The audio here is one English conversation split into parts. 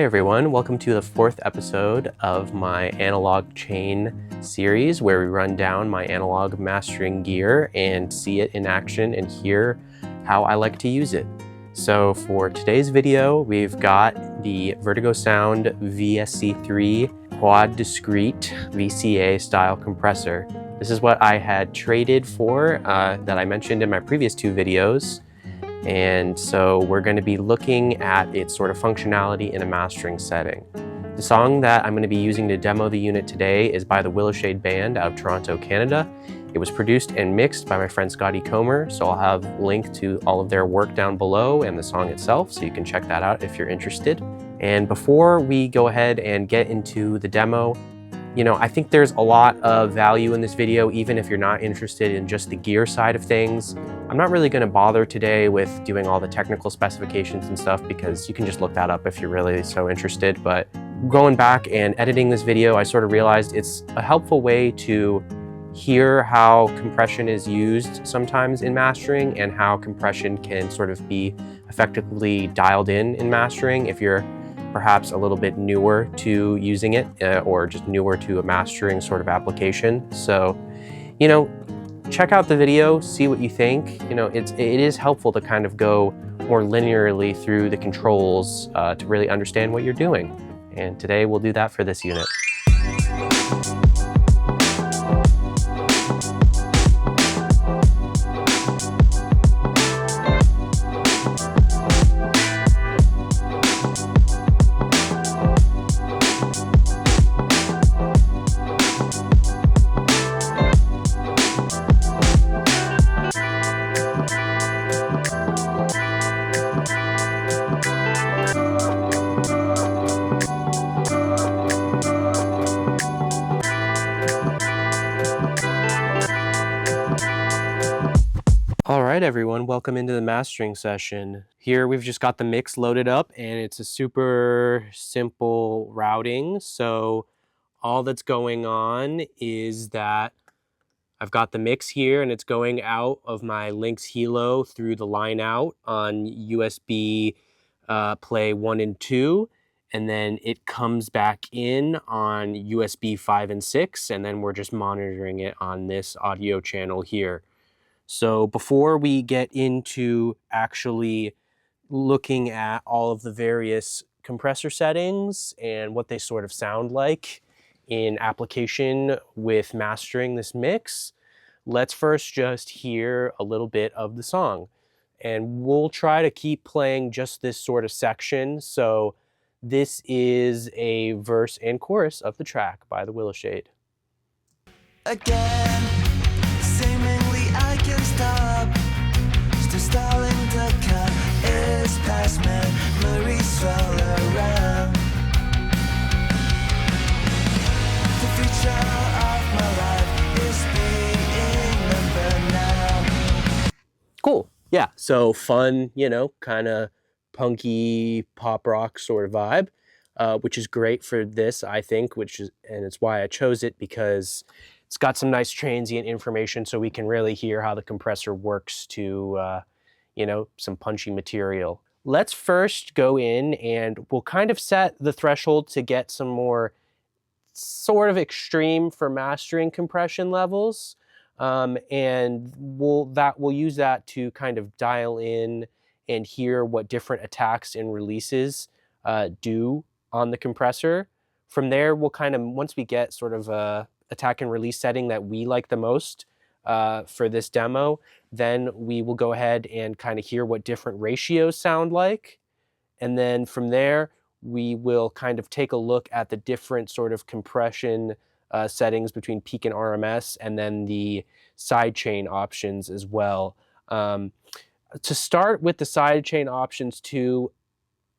Hey everyone, welcome to the 4th episode of my analog chain series where we run down my analog mastering gear and see it in action and hear how I like to use it. So for today's video, we've got the Vertigo Sound VSC-3 quad discrete VCA style compressor. This is what I had traded for that I mentioned in my previous 2 videos. And so we're going to be looking at its sort of functionality in a mastering setting. The song that I'm going to be using to demo the unit today is by the Willowshade Band out of Toronto, Canada. It was produced and mixed by my friend Scotty Comer, so I'll have a link to all of their work down below and the song itself, so you can check that out if you're interested. And before we go ahead and get into the demo, I think there's a lot of value in this video, even if you're not interested in just the gear side of things. I'm not really going to bother today with doing all the technical specifications and stuff because you can just look that up if you're really so interested. But going back and editing this video, I sort of realized it's a helpful way to hear how compression is used sometimes in mastering and how compression can sort of be effectively dialed in mastering if you're perhaps a little bit newer to using it or just newer to a mastering sort of application. So, check out the video, see what you think. It is helpful to kind of go more linearly through the controls to really understand what you're doing. And today we'll do that for this unit. All right, everyone, welcome into the mastering session. Here we've just got the mix loaded up and it's a super simple routing. So all that's going on is that I've got the mix here and it's going out of my Lynx Helo through the line out on USB play 1 and 2. And then it comes back in on USB 5 and 6. And then we're just monitoring it on this audio channel here. So before we get into actually looking at all of the various compressor settings and what they sort of sound like in application with mastering this mix, let's first just hear a little bit of the song. And we'll try to keep playing just this sort of section. So this is a verse and chorus of the track by the Willowshade. Again, seemingly I can stop. Still stalling, the cut is past memories all around. The future of my life is being numbered now. Cool. Yeah, so fun, kind of punky pop rock sort of vibe, which is great for this, I think, and it's why I chose it, because it's got some nice transient information so we can really hear how the compressor works to, some punchy material. Let's first go in and we'll kind of set the threshold to get some more sort of extreme for mastering compression levels. And we'll use that to kind of dial in and hear what different attacks and releases do on the compressor. From there, we'll kind of, once we get sort of a attack and release setting that we like the most for this demo, then we will go ahead and kind of hear what different ratios sound like. And then from there, we will kind of take a look at the different sort of compression settings between peak and RMS, and then the sidechain options as well. To start with the sidechain options too,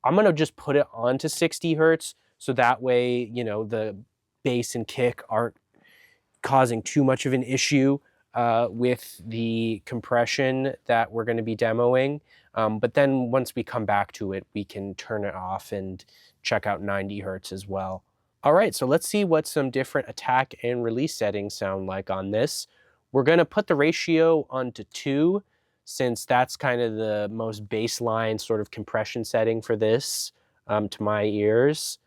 I'm going to just put it onto 60 hertz, so that way, the bass and kick aren't causing too much of an issue with the compression that we're going to be demoing. But then once we come back to it, we can turn it off and check out 90 hertz as well. All right, so let's see what some different attack and release settings sound like on this. We're going to put the ratio onto 2, since that's kind of the most baseline sort of compression setting for this. to my ears.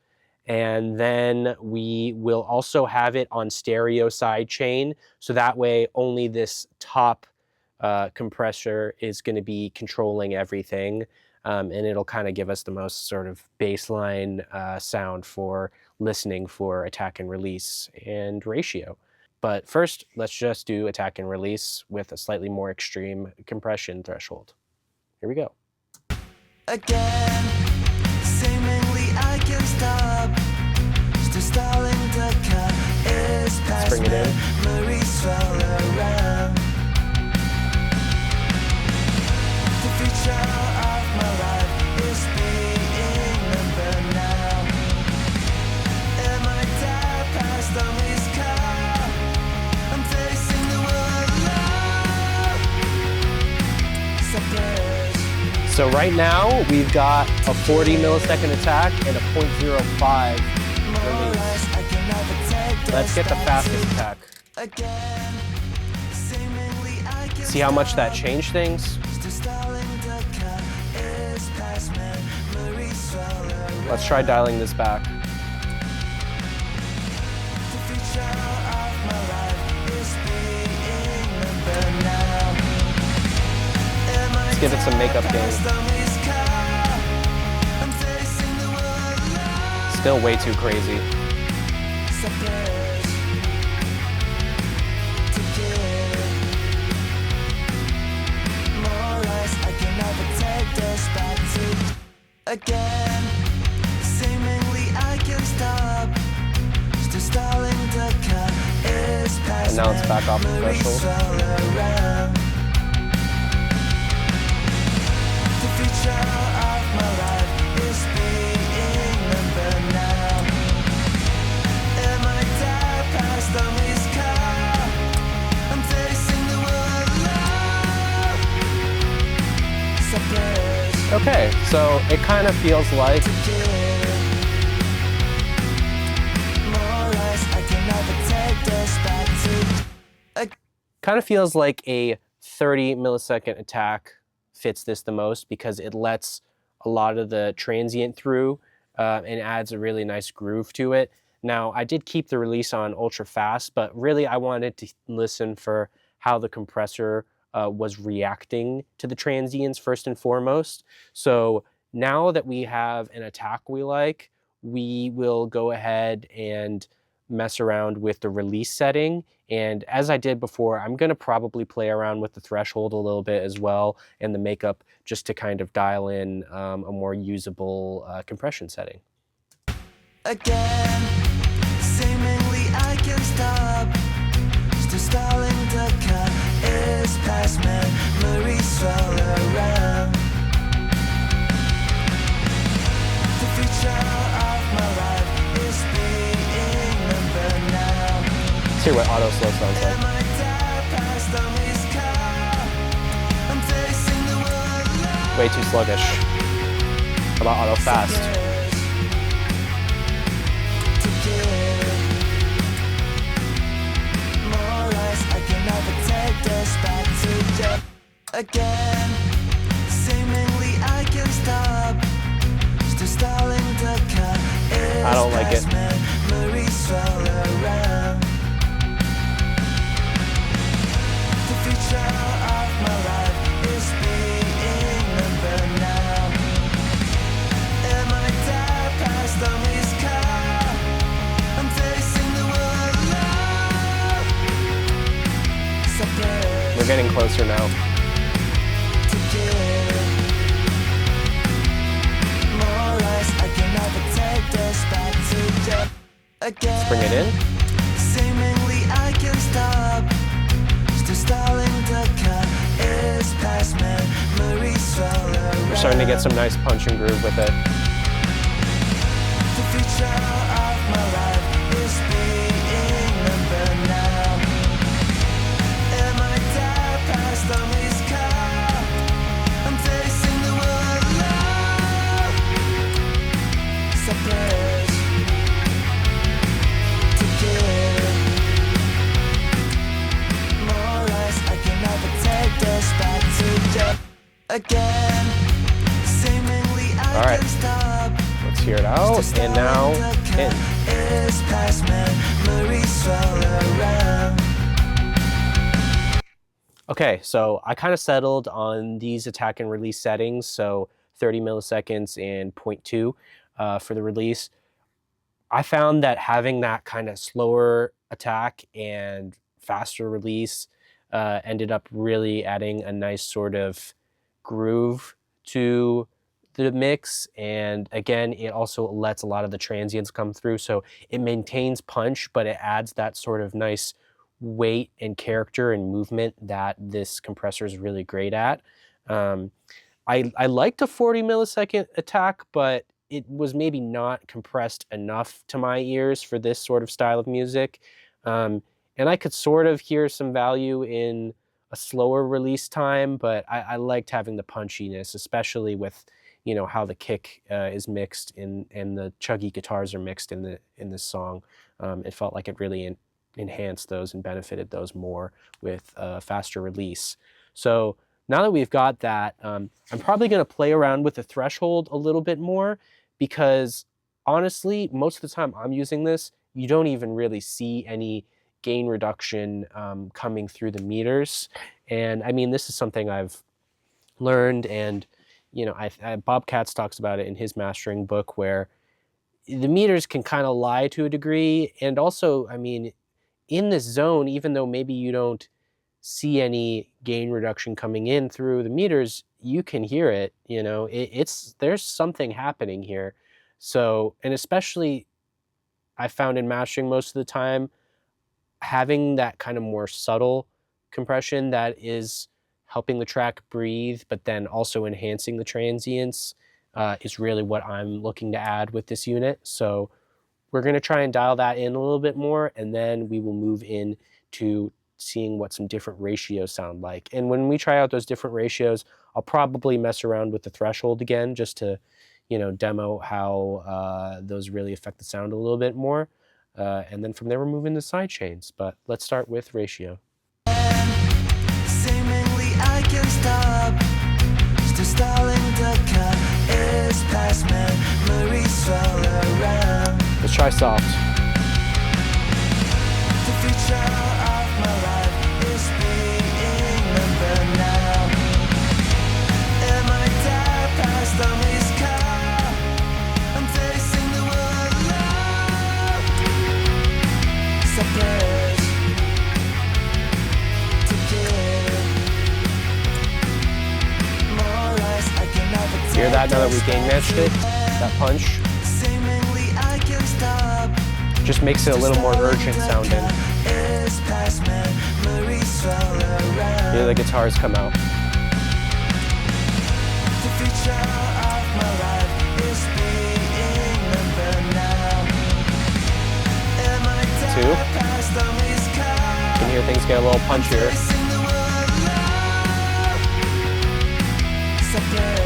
And then we will also have it on stereo sidechain, so that way only this top compressor is going to be controlling everything, and it'll kind of give us the most sort of baseline sound for listening for attack and release and ratio. But first, let's just do attack and release with a slightly more extreme compression threshold. Here we go. Again, seemingly I can stop. Still stalling, the car is past Bring it in. memories swirl around. The future of my life is being remembered now. Am I dead past on this car? I'm facing the world alone. Separate. So right now, we've got a 40 millisecond attack and a 0.05 release. Let's get the fastest attack. See how much that changed things? Let's try dialing this back. Let's give it some makeup gain. Still way too crazy. Again, seemingly I can stop. Still stalling, the car is past. And now it's back off the threshold. The future of my life is being remembered now. Am I dead past on this car? I'm facing the world alone. Separate. Okay, so it kind of feels like a 30 millisecond attack fits this the most because it lets a lot of the transient through and adds a really nice groove to it. Now, I did keep the release on ultra fast, but really I wanted to listen for how the compressor was reacting to the transients first and foremost. So now that we have an attack we like, we will go ahead and mess around with the release setting. And as I did before, I'm gonna probably play around with the threshold a little bit as well and the makeup just to kind of dial in a more usable compression setting. Again, seemingly I can stop. Still stalling, the car is past memories swirl around. The future of my life is being remembered now. Let's hear what auto slow sounds like. Am I dead past on this car? I'm facing the world alone. Way too sluggish. How about auto fast? Again, seemingly I can stop. Still stalling, the car is I don't like it. memories swirl around. The future of my life is being remembered now. Am I dead past on this car? I'm facing the world alone. Separate. We're getting closer now. Let's bring it in. Seemingly I can stop. Still stalling, the car is past memories swirl around. We're starting to get some nice punch and groove with it. The future of my life is being remembered now. Am I dead past on this car? I'm facing the world alone. Separate. Again, seemingly I All right. can stop. hear it out, and now in. Okay, so I kind of settled on these attack and release settings, so 30 milliseconds and 0.2 for the release. I found that having that kind of slower attack and faster release ended up really adding a nice sort of groove to the mix, and again, it also lets a lot of the transients come through, so it maintains punch, but it adds that sort of nice weight and character and movement that this compressor is really great at. I liked a 40 millisecond attack, but it was maybe not compressed enough to my ears for this sort of style of music. And I could sort of hear some value in a slower release time, but I liked having the punchiness, especially with, you know, how the kick is mixed and the chuggy guitars are mixed in this song. It felt like it really enhanced those and benefited those more with faster release. So now that we've got that, I'm probably going to play around with the threshold a little bit more, because honestly, most of the time I'm using this, you don't even really see any gain reduction coming through the meters. And I mean, this is something I've learned, and you know, Bob Katz talks about it in his mastering book, where the meters can kind of lie to a degree. And also, I mean, in this zone, even though maybe you don't see any gain reduction coming in through the meters, you can hear it, you know, there's something happening here. So, and especially I found in mastering most of the time, having that kind of more subtle compression that is helping the track breathe, but then also enhancing the transients is really what I'm looking to add with this unit. So we're going to try and dial that in a little bit more, and then we will move in to seeing what some different ratios sound like. And when we try out those different ratios, I'll probably mess around with the threshold again, just to, you know, demo how those really affect the sound a little bit more. And then from there, we're moving to sidechains. But let's start with ratio. Seemingly I can stop. Still stalling, the car is past memories all around. Let's try soft. The future of my life is being remembered now. Am I dead past on his car? I'm facing the world alone. Separate to give. More lies I can never take. Hear that now that we gain matched it? That punch Seemingly I can stop. just makes it a little more urgent sounding. Here the guitars come out. The future of my life is being remembered now. Am I dead Two. past on his car? You can hear things get a little punchier. Facing the world alone. Separate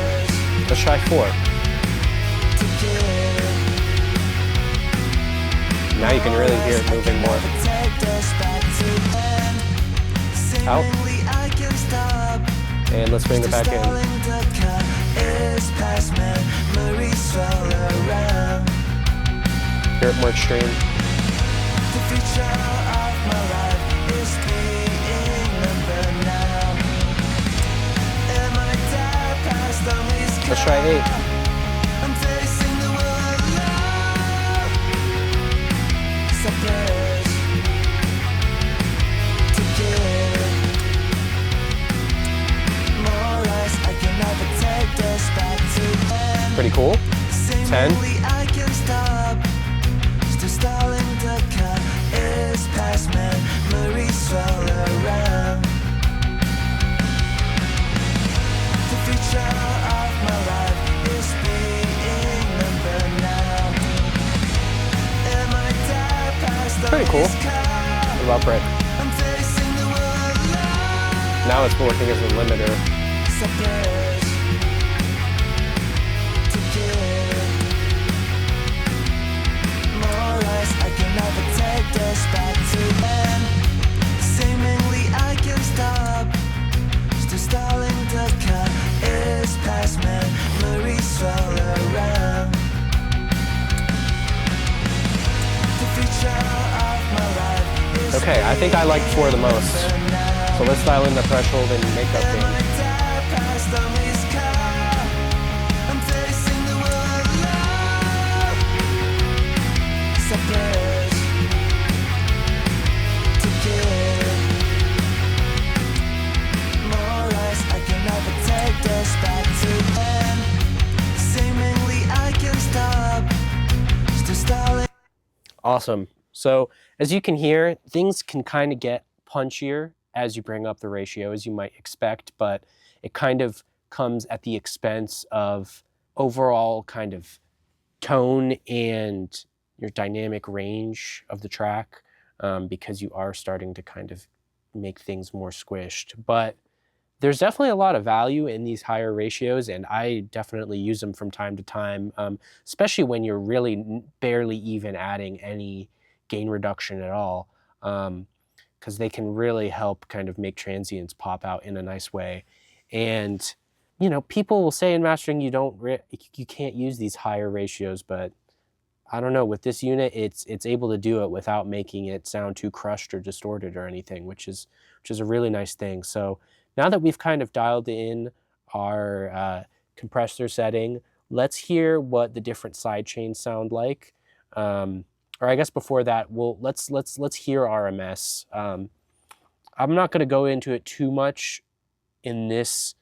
Let's try 4. to give. Now you can really hear it moving more. Out. And let's bring it back in. Hear it more extreme. Let's try 8. Pretty cool. 10. Pretty cool. What about break? Now it's working as a limiter. Okay, I think I like 4 the most. So let's dial in the threshold and makeup gain. Awesome. So as you can hear, things can kind of get punchier as you bring up the ratio, as you might expect, but it kind of comes at the expense of overall kind of tone and your dynamic range of the track, because you are starting to kind of make things more squished. But there's definitely a lot of value in these higher ratios, and I definitely use them from time to time, especially when you're really barely even adding any gain reduction at all, because they can really help kind of make transients pop out in a nice way. And you know, people will say in mastering you can't use these higher ratios, but I don't know, with this unit, it's able to do it without making it sound too crushed or distorted or anything, which is a really nice thing. So now that we've kind of dialed in our compressor setting, let's hear what the different sidechains sound like. Or I guess before that, let's hear RMS. I'm not going to go into it too much in this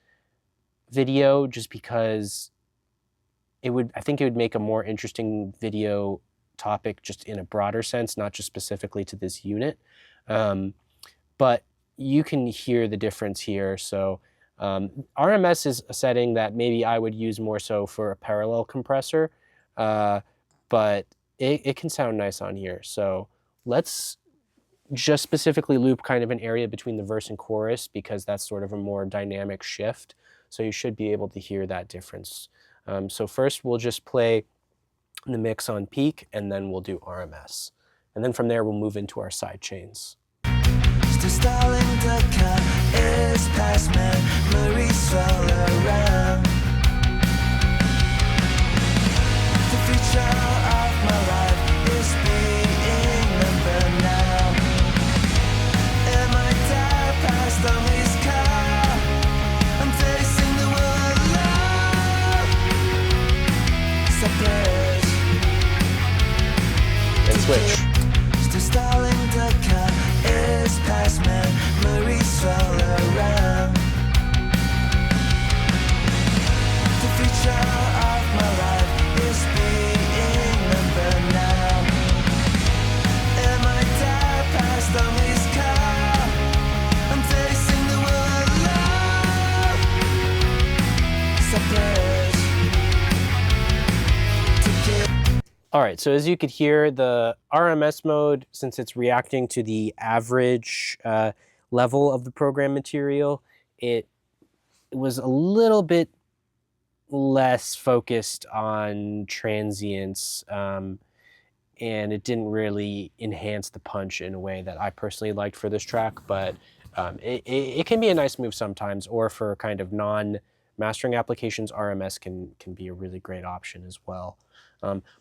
video, just because I think it would make a more interesting video topic just in a broader sense, not just specifically to this unit. But you can hear the difference here. So RMS is a setting that maybe I would use more so for a parallel compressor, but it can sound nice on here. So let's just specifically loop kind of an area between the verse and chorus, because that's sort of a more dynamic shift. So you should be able to hear that difference. So first we'll just play the mix on peak, and then we'll do RMS. And then from there we'll move into our side chains. Stalling the car is past memories all around. The future of my life is being remembered now. And my dad passed on his car. I'm facing the world alone. Separate. And switch. Still stalling the car is past memories all around. The future of my life is being remembered now. And my dad passed on his car. I'm facing the world alone. Separate. All right, so as you could hear, the RMS mode, since it's reacting to the average level of the program material, it was a little bit less focused on transients, and it didn't really enhance the punch in a way that I personally liked for this track, but it can be a nice move sometimes, or for kind of non-mastering applications, RMS can be a really great option as well.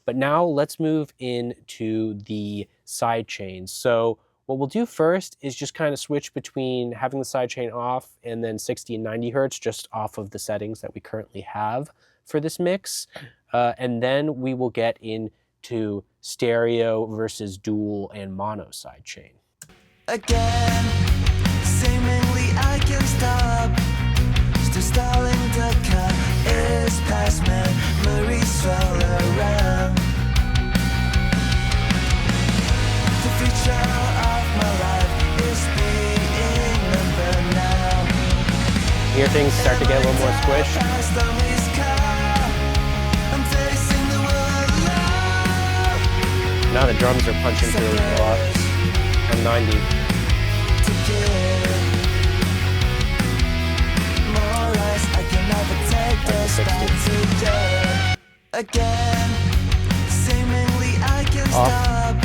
But now let's move into the side chains. So what we'll do first is just kind of switch between having the side chain off and then 60 and 90 hertz just off of the settings that we currently have for this mix. And then we will get into stereo versus dual and mono side chain. Again, seemingly I can stop. Still stalling the car is past memories all around. The future of my life is being remembered now. Here things start to get a little more squished. Past on his car, I'm facing the world alone. Now the drums are punching through a lot. On 90. To give more lies, I can never take this back today. Again, seemingly I can stop.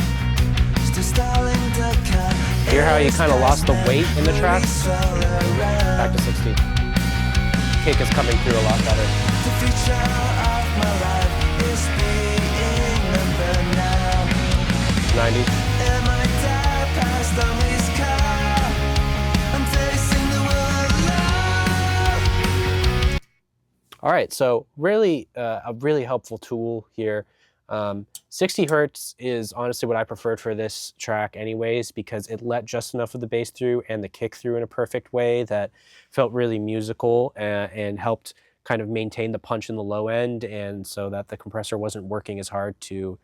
Still stalling the car. Hear how you kind of lost the weight in the track? Back to 60. Kick is coming through a lot better. The future of my life is being remembered now. 90. And my dad passed on me. All right, so really a really helpful tool here. 60 hertz is honestly what I preferred for this track anyways, because it let just enough of the bass through and the kick through in a perfect way that felt really musical and helped kind of maintain the punch in the low end, and so that the compressor wasn't working as hard to,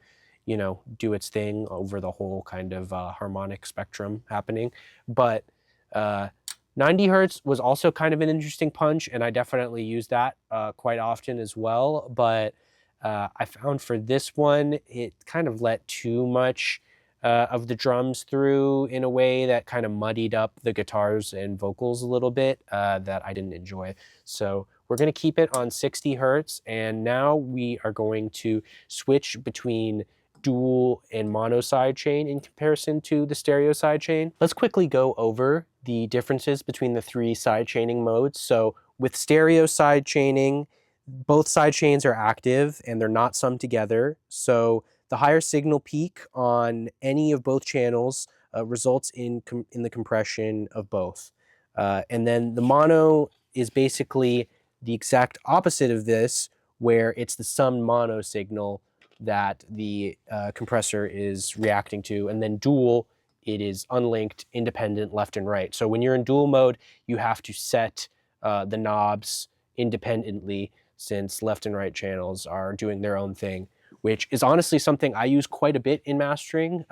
you know, do its thing over the whole kind of harmonic spectrum happening. But 90 hertz was also kind of an interesting punch, and I definitely use that quite often as well. But I found for this one, it kind of let too much of the drums through in a way that kind of muddied up the guitars and vocals a little bit that I didn't enjoy. So we're going to keep it on 60 hertz, and now we are going to switch between dual and mono sidechain in comparison to the stereo sidechain. Let's quickly go over the differences between the three sidechaining modes. So with stereo sidechaining, both sidechains are active and they're not summed together. So the higher signal peak on any of both channels results in the compression of both. And then the mono is basically the exact opposite of this, where it's the summed mono signal that the compressor is reacting to. And then dual, it is unlinked, independent, left and right. So when you're in dual mode, you have to set the knobs independently, since left and right channels are doing their own thing, which is honestly something I use quite a bit in mastering.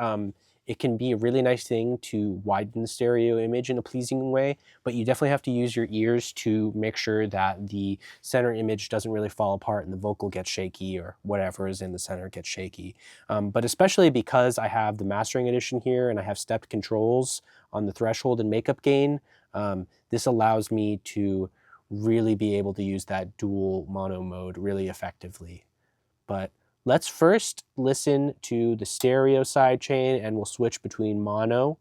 It can be a really nice thing to widen the stereo image in a pleasing way, but you definitely have to use your ears to make sure that the center image doesn't really fall apart and the vocal gets shaky, or whatever is in the center gets shaky. But especially because I have the mastering edition here and I have stepped controls on the threshold and makeup gain, this allows me to really be able to use that dual mono mode really effectively. But let's first listen to the stereo sidechain, and we'll switch between mono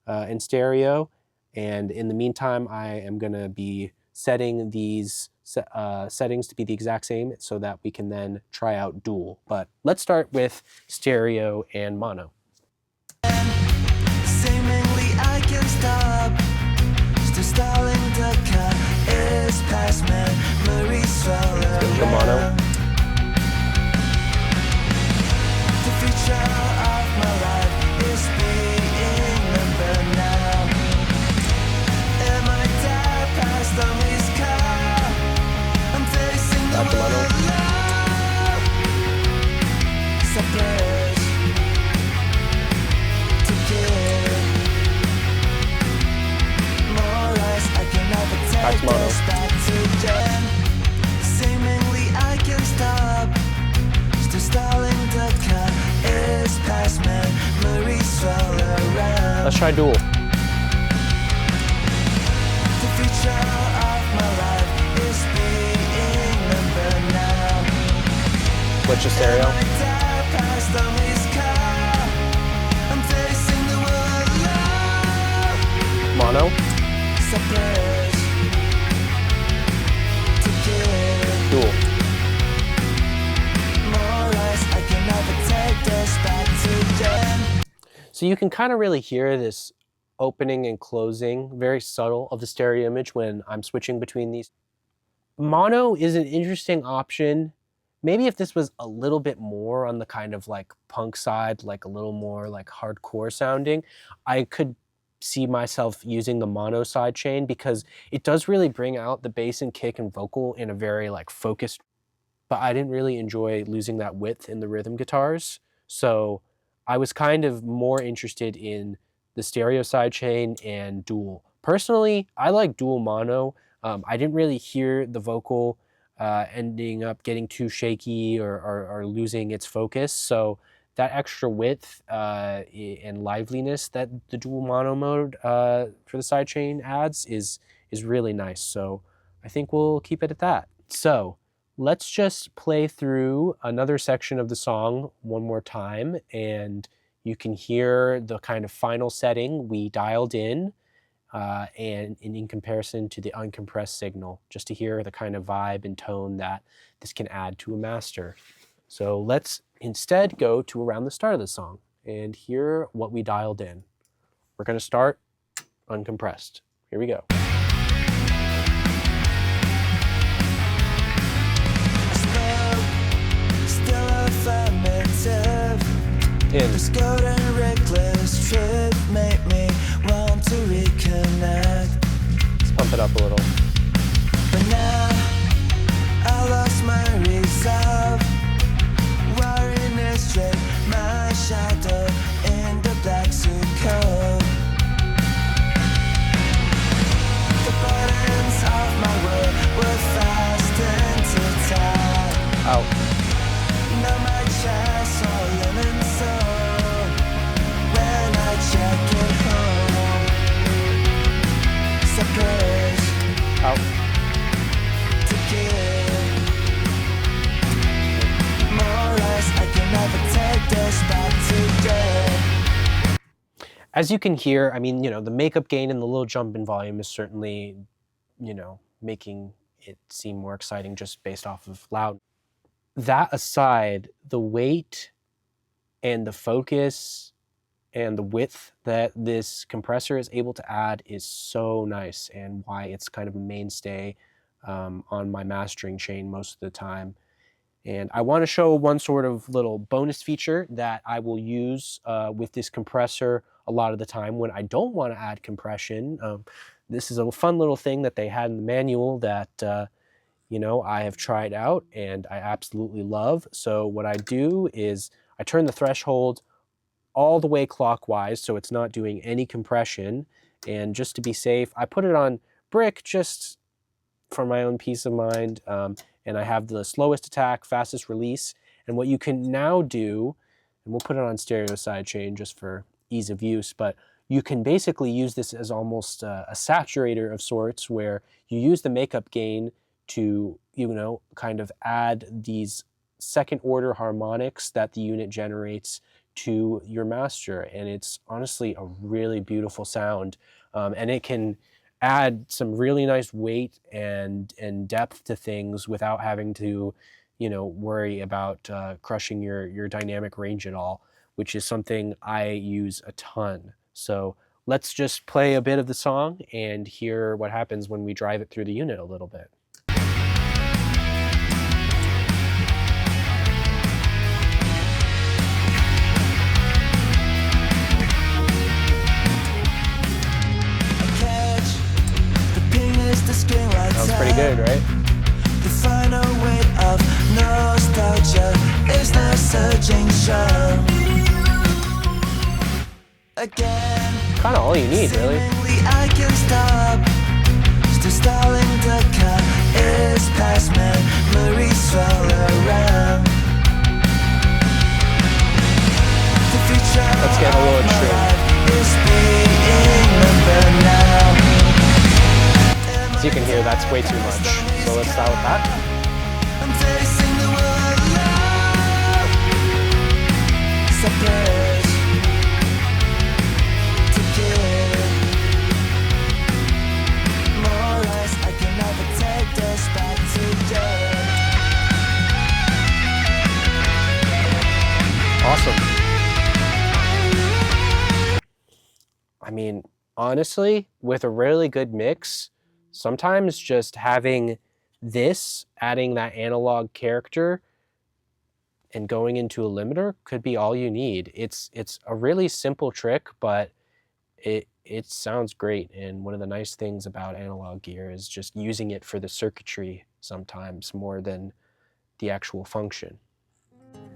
and stereo. And in the meantime, I am going to be setting these settings to be the exact same so that we can then try out dual. But let's start with stereo and mono. Seemingly I can stop. Still stalling, the car is past memories swell The mono. around. The future of my life is being remembered now. In my dark past on this car, I'm facing the Back to mono. world alone. Surprise to give. More lies I can never Back take to mono. this back to them. Seemingly I can stop. Still stalling, the car is past memories swell around. Let's try dual. The future of my life is being remembered now. Switch to stereo. My dark past on this car, I'm facing the world alone. Mono. Surprise to give. Dual. More lies I can never take this back to them. So you can kind of really hear this opening and closing, very subtle, of the stereo image when I'm switching between these. Mono is an interesting option. Maybe if this was a little bit more on the kind of like punk side, like a little more like hardcore sounding, I could see myself using the mono sidechain, because it does really bring out the bass and kick and vocal in a very like focused, but I didn't really enjoy losing that width in the rhythm guitars. So I was kind of more interested in the stereo sidechain and dual. Personally, I like dual mono. I didn't really hear the vocal ending up getting too shaky or losing its focus. So that extra width and liveliness that the dual mono mode for the sidechain adds is really nice. So I think we'll keep it at that. So let's just play through another section of the song one more time, and you can hear the kind of final setting we dialed in and in comparison to the uncompressed signal, just to hear the kind of vibe and tone that this can add to a master. So let's instead go to around the start of the song and hear what we dialed in. We're going to start uncompressed. Here we go. In. This golden reckless trip made me want to reconnect. Let's pump it up a little. But now I lost my resolve. Wearing a straight, my shadow in the black suit coat. The buttons of my world were fastened to tie. Out. Now my chest all lemon soul. When I check it home, separate Out. to give. More or less, I can never take this back today. As you can hear, I mean, the makeup gain and the little jump in volume is certainly, making it seem more exciting just based off of loud. That aside, the weight and the focus and the width that this compressor is able to add is so nice, and why it's kind of a mainstay on my mastering chain most of the time. And I want to show one sort of little bonus feature that I will use with this compressor a lot of the time when I don't want to add compression. This is a fun little thing that they had in the manual that I have tried out and I absolutely love. So what I do is I turn the threshold all the way clockwise so it's not doing any compression. And just to be safe, I put it on brick just for my own peace of mind. And I have the slowest attack, fastest release. And what you can now do, and we'll put it on stereo sidechain just for ease of use, but you can basically use this as almost a saturator of sorts, where you use the makeup gain to, kind of add these second order harmonics that the unit generates to your master. And it's honestly a really beautiful sound. And it can add some really nice weight and depth to things without having to, worry about crushing your dynamic range at all, which is something I use a ton. So let's just play a bit of the song and hear what happens when we drive it through the unit a little bit. Sounds pretty good, right? The final weight of nostalgia is the surging show. Again, kind of all you need, really. I can stop. Still stalling, the car is past memories swirl around. The future Let's get a little extreme. is being remembered now. As you can hear, that's way too much. So let's start with that. I'm facing the world alone. Separate to give. More or less, I can never take this back today. Awesome. I mean, honestly, with a really good mix, sometimes just having this, adding that analog character and going into a limiter could be all you need. It's a really simple trick, but it sounds great. And one of the nice things about analog gear is just using it for the circuitry sometimes more than the actual function.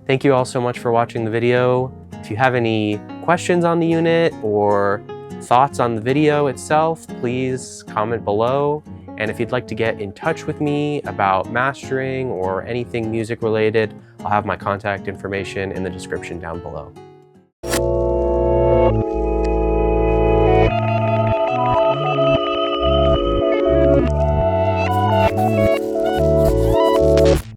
Thank you all so much for watching the video. If you have any questions on the unit or thoughts on the video itself, please comment below. And if you'd like to get in touch with me about mastering or anything music related, I'll have my contact information in the description down below.